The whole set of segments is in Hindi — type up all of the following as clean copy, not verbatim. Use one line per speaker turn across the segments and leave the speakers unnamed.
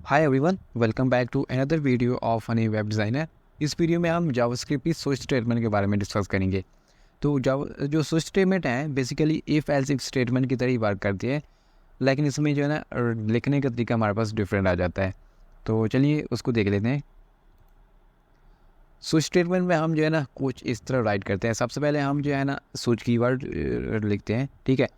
Hi everyone, welcome back to another video of honey web designer. इस वीडियो में हम जावास्क्रिप्ट की स्विच स्टेटमेंट के बारे में डिस्कस करेंगे। तो जो स्विच स्टेटमेंट है basically if else if statement की तरह ही वर्क करती है, लेकिन इसमें जो है ना लिखने का तरीका हमारे पास डिफरेंट आ जाता है। तो चलिए उसको देख लेते हैं। स्विच स्टेटमेंट में हम जो है ना कुछ इस तरह राइट करते हैं। सबसे पहले हम जो है ना स्विच कीवर्ड लिखते हैं, ठीक है।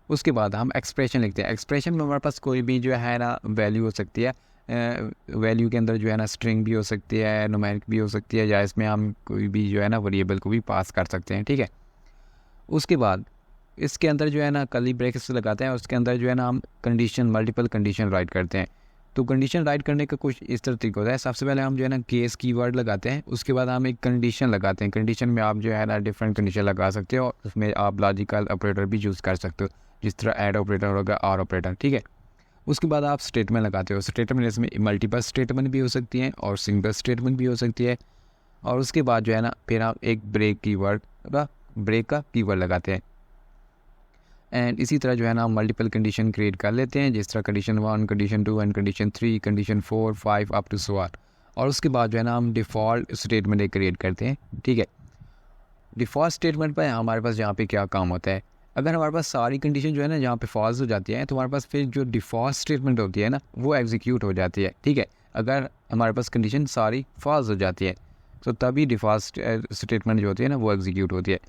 उसके बाद हम एक्सप्रेशन लिखते हैं। एक्सप्रेशन में हमारे पास कोई भी जो है ना वैल्यू हो सकती है। वैल्यू के अंदर जो है ना स्ट्रिंग भी हो सकती है, न्यूमेरिक भी हो सकती है, या इसमें हम कोई भी जो है ना वेरिएबल को भी पास कर सकते हैं, ठीक है। उसके बाद इसके अंदर जो है ना कर्ली ब्रैकेट्स लगाते हैं। उसके अंदर जो है ना हम कंडीशन, मल्टीपल कंडीशन राइट करते हैं। तो कंडीशन राइट करने का कुछ इस तरह तरीका होता है। सबसे पहले हम जो है ना केस कीवर्ड लगाते हैं। उसके बाद हम एक कंडीशन लगाते हैं। कंडीशन में आप जो है ना डिफरेंट कंडीशन लगा सकते हो और उसमें आप लॉजिकल ऑपरेटर भी यूज़ कर सकते हो, जिस तरह ऐड ऑपरेटर होगा, आर ऑपरेटर, ठीक है। उसके बाद आप स्टेटमेंट लगाते हो। स्टेटमेंट इसमें मल्टीपल स्टेटमेंट भी हो सकती हैं और सिंगल स्टेटमेंट भी हो सकती है। और उसके बाद जो है ना फिर आप एक ब्रेक का कीवर्ड लगाते हैं। एंड इसी तरह जो है ना मल्टीपल कंडीशन क्रिएट कर लेते हैं, जिस तरह condition 1, condition 2 and condition 3, condition 4, 5 up to so on. और उसके बाद जो है ना हम डिफ़ॉल्ट स्टेटमेंट एक क्रिएट करते हैं, ठीक है। डिफ़ॉल्ट स्टेटमेंट पर हमारे पास यहाँ पे क्या काम होता है। अगर हमारे पास सारी कंडीशन जो है ना जहाँ पे फॉल्स हो जाती है, तो हमारे पास फिर जो डिफ़ॉल्ट स्टेटमेंट होती है ना वो एग्जीक्यूट हो जाती है, ठीक है। अगर हमारे पास कंडीशन सारी फॉल्स हो जाती है तो तभी डिफ़ॉल्ट स्टेटमेंट जो होती है ना वो एग्जीक्यूट होती है।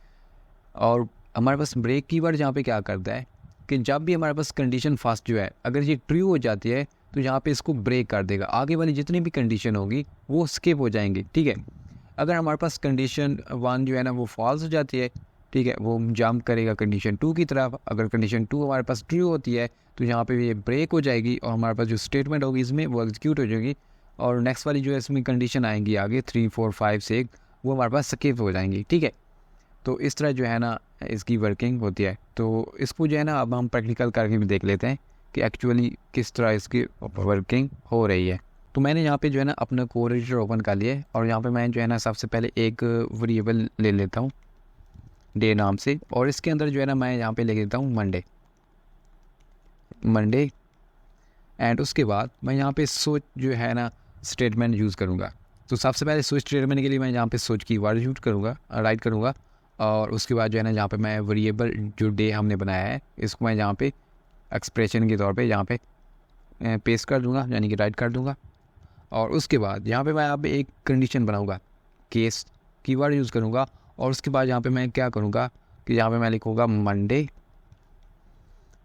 और हमारे पास ब्रेक कीवर्ड जहाँ पे क्या करता है कि जब भी हमारे पास कंडीशन फर्स्ट जो है अगर ये ट्रू हो जाती है तो यहाँ पे इसको ब्रेक कर देगा। आगे वाली जितनी भी कंडीशन होगी वो स्किप हो जाएंगी, ठीक है। अगर हमारे पास कंडीशन 1 जो है ना वो फॉल्स हो जाती है, ठीक है, वो जंप करेगा कंडीशन 2 की तरफ। अगर कंडीशन 2 हमारे पास ट्रू होती है तो यहाँ पे ये ब्रेक हो जाएगी और हमारे पास जो स्टेटमेंट होगी इसमें वो एग्जीक्यूट हो जाएगी। और नेक्स्ट वाली जो है इसमें कंडीशन आएंगी आगे 3, 4, 5, 6, वो हमारे पास स्किप हो जाएंगी, ठीक है। तो इस तरह जो है ना इसकी वर्किंग होती है। तो इसको जो है ना अब हम प्रैक्टिकल करके भी देख लेते हैं कि एक्चुअली किस तरह इसकी वर्किंग हो रही है। तो मैंने यहाँ पे जो है ना अपना कोड एडिटर ओपन कर लिया है और यहाँ पे मैं जो है ना सबसे पहले एक वेरिएबल ले लेता हूँ डे नाम से, और इसके अंदर जो है ना मैं यहाँ पे ले लेता हूँ मंडे। एंड उसके बाद मैं यहाँ पे स्विच जो है ना स्टेटमेंट यूज़ करूँगा। तो सबसे पहले स्विच स्टेटमेंट के लिए मैं यहाँ पे स्विच की वर्ड यूज करूँगा, राइट करूँगा। और उसके बाद जो है ना यहाँ पे मैं वेरिएबल जो डे हमने बनाया है इसको मैं यहाँ पे एक्सप्रेशन के तौर पे यहाँ पे पेस्ट कर दूँगा, यानी कि राइट कर दूँगा। और उसके बाद यहाँ पे मैं यहाँ पे एक कंडीशन बनाऊँगा, केस कीवर्ड यूज़ करूँगा। और उसके बाद यहाँ पे मैं क्या करूँगा कि यहाँ पे मैं लिखूँगा मंडे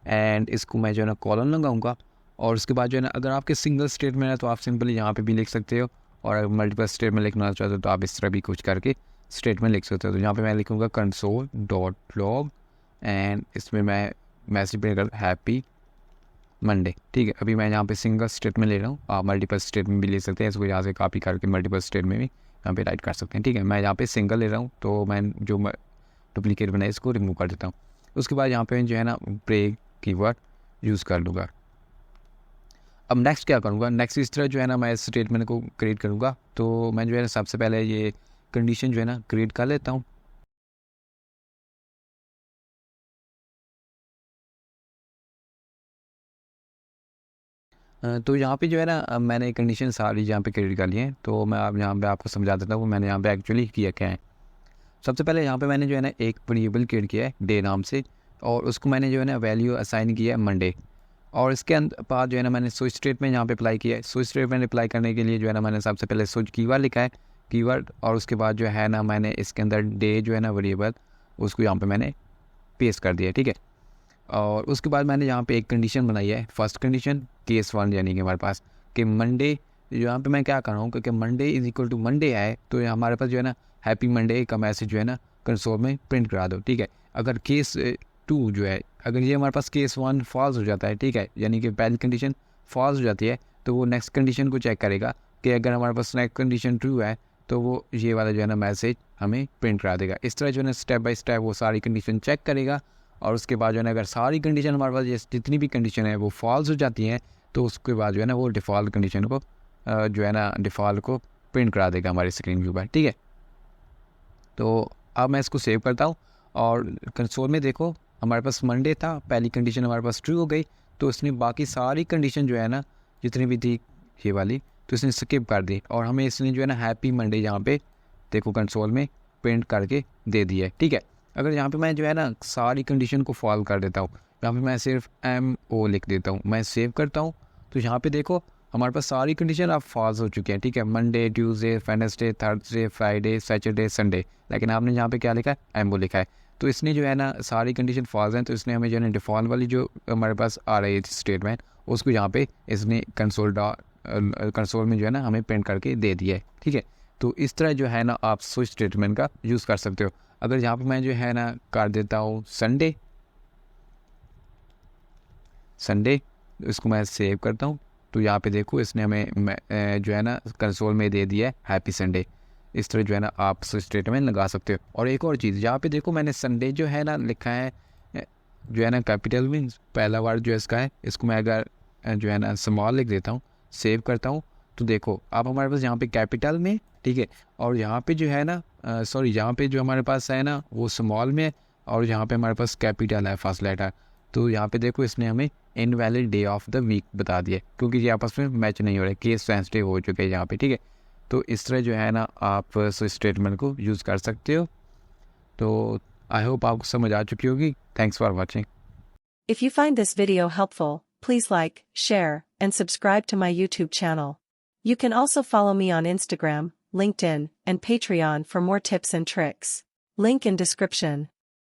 एंड इसको मैं जो है ना कॉलन लगाऊँगा। और उसके बाद जो है ना अगर आपके सिंगल स्टेटमेंट है तो आप सिंपली यहाँ पे भी लिख सकते हो, और अगर मल्टीपल स्टेटमेंट लिखना चाहते हो तो आप इस तरह भी कुछ करके स्टेटमेंट लिख सकते हो। तो यहाँ पे मैं लिखूँगा console.log एंड इसमें मैं मैसेज प्रिंट कर हैप्पी मंडे, ठीक है। अभी मैं यहाँ पे सिंगल स्टेटमेंट ले रहा हूँ, आप मल्टीपल स्टेटमेंट भी ले सकते हैं। इसको यहाँ से कॉपी करके मल्टीपल स्टेटमेंट भी यहाँ पे राइट कर सकते हैं, ठीक है। मैं यहाँ पे सिंगल ले रहा हूँ तो मैं जो डुप्लीकेट बनाया इसको रिमूव कर देता हूँ। उसके बाद यहाँ पे जो है ना ब्रेक कीवर्ड यूज़ कर लूँगा। अब नेक्स्ट क्या करूँगा, नेक्स्ट इस तरह जो है ना मैं स्टेटमेंट को क्रिएट करूँगा। तो मैं जो है ना सबसे पहले ये कंडीशन जो है ना क्रिएट कर लेता हूँ। तो यहाँ पे जो है ना मैंने कंडीशन सारी यहाँ पे क्रिएट कर ली है। तो मैं अब यहाँ पे आपको समझा देता हूँ मैंने यहाँ पे एक्चुअली किया क्या है। सबसे पहले यहाँ पे मैंने जो है ना एक वेरिएबल क्रिएट किया है डे नाम से, और उसको मैंने जो है ना वैल्यू असाइन किया है मंडे। और इसके बाद जो है ना मैंने स्विच स्टेटमेंट यहाँ पे अप्लाई किया है। स्विच स्टेटमेंट अप्लाई करने के लिए जो है ना मैंने सबसे पहले स्विच कीवर्ड लिखा है, कीवर्ड। और उसके बाद जो है ना मैंने इसके अंदर डे जो है ना वेरिएबल उसको यहाँ पे मैंने पेस्ट कर दिया, ठीक है। और उसके बाद मैंने यहाँ पे एक कंडीशन बनाई है, फर्स्ट कंडीशन केस 1, यानी कि हमारे पास कि मंडे, यहाँ पे मैं क्या कर रहा हूँ क्योंकि Monday is equal to Monday है तो हमारे पास जो है ना हैप्पी मंडे का मैसेज जो है ना कंसोल में प्रिंट करा दो, ठीक है। अगर केस 2 जो है, अगर ये हमारे पास केस 1 फॉल्स हो जाता है, ठीक है, यानी कि पहली कंडीशन फॉल्स हो जाती है तो वो नेक्स्ट कंडीशन को चेक करेगा कि अगर हमारे पास नेक्स्ट कंडीशन ट्रू है तो वो ये वाला जो है ना मैसेज हमें प्रिंट करा देगा। इस तरह जो है ना स्टेप बाय स्टेप वो सारी कंडीशन चेक करेगा। और उसके बाद जो है ना अगर सारी कंडीशन हमारे पास जितनी भी कंडीशन है वो फॉल्स हो जाती हैं तो उसके बाद जो है ना वो डिफ़ॉल्ट कंडीशन को जो है ना डिफ़ॉल्ट को प्रिंट करा देगा हमारी स्क्रीन व्यू पर, ठीक है। तो अब मैं इसको सेव करता हूँ और कंसोल में देखो हमारे पास मंडे था, पहली कंडीशन हमारे पास ट्रू हो गई तो उसने बाकी सारी कंडीशन जो है ना जितनी भी थी ये वाली, तो इसने स्किप कर दी और हमें इसने जो है ना हैप्पी मंडे यहाँ पे देखो कंसोल में प्रिंट करके दे दिया है। ठीक है, अगर यहाँ पे मैं जो है ना सारी कंडीशन को फॉलो कर देता हूँ, यहाँ पे मैं सिर्फ MO लिख देता हूँ, मैं सेव करता हूँ, तो यहाँ पे देखो हमारे पास सारी कंडीशन अब फॉल्स हो चुकी हैं। ठीक है, Monday, Tuesday, Wednesday, Thursday, Friday, Saturday, Sunday, लेकिन आपने यहाँ पे क्या लिखा है, MO लिखा है। तो इसने जो है ना सारी कंडीशन फॉल्स हैं, तो इसने हमें जो है ना डिफ़ॉल्ट वाली जो हमारे पास आ रही है स्टेटमेंट, उसको यहाँ पे इसने कंसोल में जो है ना हमें प्रिंट करके दे दिया है। ठीक है, तो इस तरह जो है ना आप स्विच स्टेटमेंट का यूज़ कर सकते हो। अगर यहाँ पे मैं जो है ना कर देता हूँ संडे, इसको मैं सेव करता हूँ, तो यहाँ पे देखो इसने हमें जो है ना कंसोल में दे दिया है हैप्पी संडे। इस तरह जो है ना आप स्विच स्टेटमेंट लगा सकते हो। और एक और चीज़, यहाँ पे देखो मैंने संडे जो है ना लिखा है जो है ना कैपिटल में, पहला वर्ड जो है इसका है, इसको मैं अगर जो है ना स्मॉल लिख देता हूँ, सेव करता हूँ, तो देखो आप हमारे पास यहाँ पे कैपिटल में, ठीक है, और यहाँ पे जो है ना यहाँ पे जो हमारे पास है ना वो स्मॉल में, और यहाँ पे हमारे पास कैपिटल है फर्स्ट लेटर। तो यहाँ पे देखो इसने हमें invalid day of the week बता दिया, क्योंकि ये आपस में मैच नहीं हो रहा है, केस सेंसिटिव हो चुके हैं यहाँ पे। ठीक है, तो इस तरह जो है ना आप स्विच स्टेटमेंट को यूज़ कर सकते हो। तो आई होप आपको समझ आ चुकी होगी। Thanks for watching.
If you find this video helpful, please like, share, and subscribe to my YouTube channel. You can also follow me on Instagram, LinkedIn, and Patreon for more tips and tricks. Link in description.